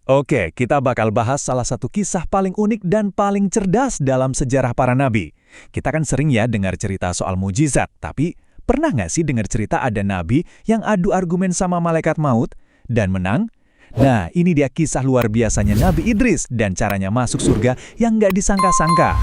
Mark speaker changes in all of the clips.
Speaker 1: Oke, kita bakal bahas salah satu kisah paling unik dan paling cerdas dalam sejarah para nabi. Kita kan sering ya dengar cerita soal mujizat, tapi pernah nggak sih dengar cerita ada nabi yang adu argumen sama malaikat maut dan menang? Nah, ini dia kisah luar biasanya Nabi Idris dan caranya masuk surga yang nggak disangka-sangka.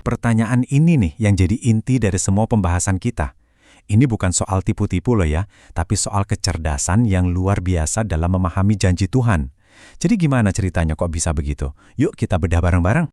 Speaker 1: Pertanyaan ini nih yang jadi inti dari semua pembahasan kita. Ini bukan soal tipu-tipu loh ya, tapi soal kecerdasan yang luar biasa dalam memahami janji Tuhan. Jadi gimana ceritanya kok bisa begitu? Yuk kita bedah bareng-bareng.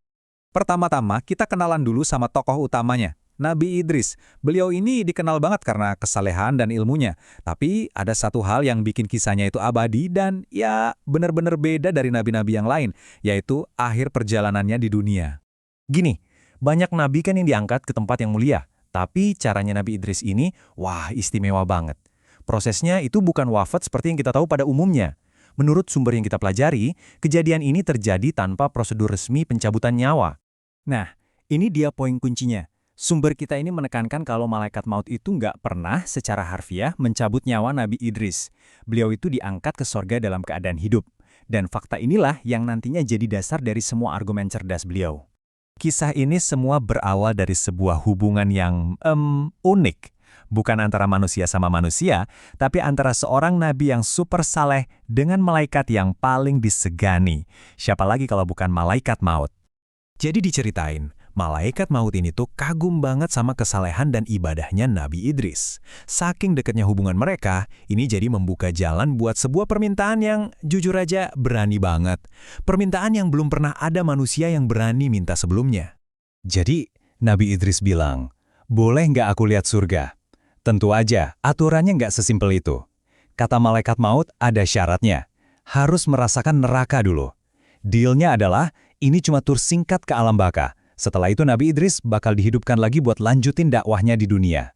Speaker 2: Pertama-tama, kita kenalan dulu sama tokoh utamanya, Nabi Idris. Beliau ini dikenal banget karena kesalehan dan ilmunya. Tapi ada satu hal yang bikin kisahnya itu abadi dan ya benar-benar beda dari nabi-nabi yang lain, yaitu akhir perjalanannya di dunia.
Speaker 1: Gini, banyak nabi kan yang diangkat ke tempat yang mulia. Tapi caranya Nabi Idris ini, wah istimewa banget. Prosesnya itu bukan wafat seperti yang kita tahu pada umumnya. Menurut sumber yang kita pelajari, kejadian ini terjadi tanpa prosedur resmi pencabutan nyawa.
Speaker 2: Nah, ini dia poin kuncinya. Sumber kita ini menekankan kalau malaikat maut itu nggak pernah secara harfiah mencabut nyawa Nabi Idris. Beliau itu diangkat ke sorga dalam keadaan hidup. Dan fakta inilah yang nantinya jadi dasar dari semua argumen cerdas beliau.
Speaker 1: Kisah ini semua berawal dari sebuah hubungan yang unik. Bukan antara manusia sama manusia, tapi antara seorang nabi yang super saleh dengan malaikat yang paling disegani. Siapa lagi kalau bukan malaikat maut? Jadi diceritain, malaikat maut ini tuh kagum banget sama kesalehan dan ibadahnya Nabi Idris. Saking dekatnya hubungan mereka, ini jadi membuka jalan buat sebuah permintaan yang jujur aja berani banget. Permintaan yang belum pernah ada manusia yang berani minta sebelumnya. Jadi, Nabi Idris bilang, "Boleh nggak aku lihat surga?" Tentu aja, aturannya nggak sesimpel itu. Kata malaikat maut ada syaratnya. Harus merasakan neraka dulu. Dealnya adalah, ini cuma tur singkat ke alam baka. Setelah itu Nabi Idris bakal dihidupkan lagi buat lanjutin dakwahnya di dunia.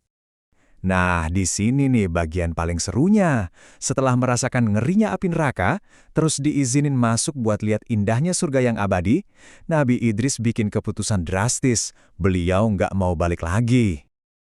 Speaker 1: Nah, di sini nih bagian paling serunya. Setelah merasakan ngerinya api neraka, terus diizinin masuk buat lihat indahnya surga yang abadi, Nabi Idris bikin keputusan drastis. Beliau nggak mau balik lagi.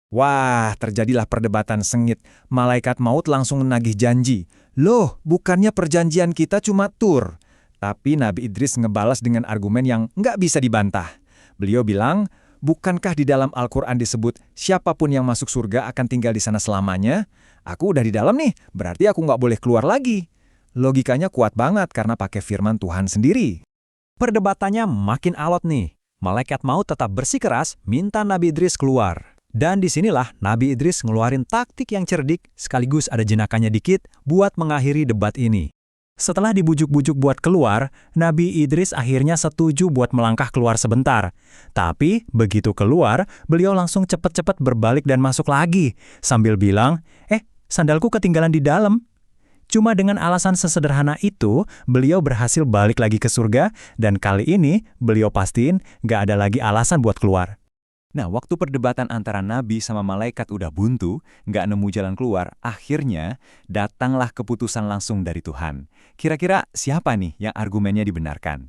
Speaker 1: Wah, terjadilah perdebatan sengit. Malaikat maut langsung menagih janji. Loh, bukannya perjanjian kita cuma tur? Tapi Nabi Idris ngebalas dengan argumen yang nggak bisa dibantah. Beliau bilang, bukankah di dalam Al-Quran disebut, siapapun yang masuk surga akan tinggal di sana selamanya? Aku udah di dalam nih, berarti aku nggak boleh keluar lagi. Logikanya kuat banget karena pakai firman Tuhan sendiri. Perdebatannya makin alot nih. Malaikat maut tetap bersikeras minta Nabi Idris keluar. Dan disinilah Nabi Idris ngeluarin taktik yang cerdik, sekaligus ada jenakannya dikit buat mengakhiri debat ini. Setelah dibujuk-bujuk buat keluar, Nabi Idris akhirnya setuju buat melangkah keluar sebentar. Tapi begitu keluar, beliau langsung cepet-cepet berbalik dan masuk lagi, sambil bilang, sandalku ketinggalan di dalam. Cuma dengan alasan sesederhana itu, beliau berhasil balik lagi ke surga, dan kali ini beliau pastiin gak ada lagi alasan buat keluar. Nah, waktu perdebatan antara Nabi sama malaikat udah buntu, nggak nemu jalan keluar, akhirnya datanglah keputusan langsung dari Tuhan. Kira-kira siapa nih yang argumennya dibenarkan?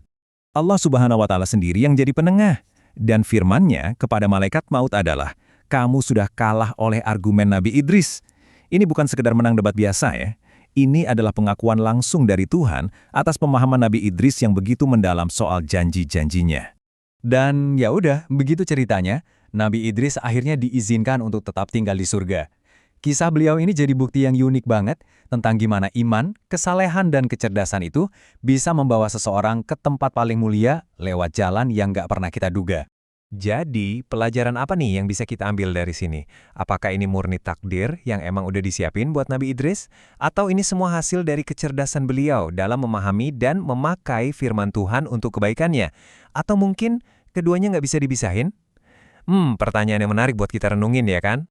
Speaker 1: Allah Subhanahu wa Ta'ala sendiri yang jadi penengah. Dan firman-Nya kepada malaikat maut adalah, kamu sudah kalah oleh argumen Nabi Idris. Ini bukan sekedar menang debat biasa ya. Ini adalah pengakuan langsung dari Tuhan atas pemahaman Nabi Idris yang begitu mendalam soal janji-janjinya. Dan ya udah, begitu ceritanya, Nabi Idris akhirnya diizinkan untuk tetap tinggal di surga. Kisah beliau ini jadi bukti yang unik banget tentang gimana iman, kesalehan, dan kecerdasan itu bisa membawa seseorang ke tempat paling mulia lewat jalan yang nggak pernah kita duga. Jadi, pelajaran apa nih yang bisa kita ambil dari sini? Apakah ini murni takdir yang emang udah disiapin buat Nabi Idris? Atau ini semua hasil dari kecerdasan beliau dalam memahami dan memakai firman Tuhan untuk kebaikannya? Atau mungkin keduanya nggak bisa dipisahin? Pertanyaan yang menarik buat kita renungin ya kan?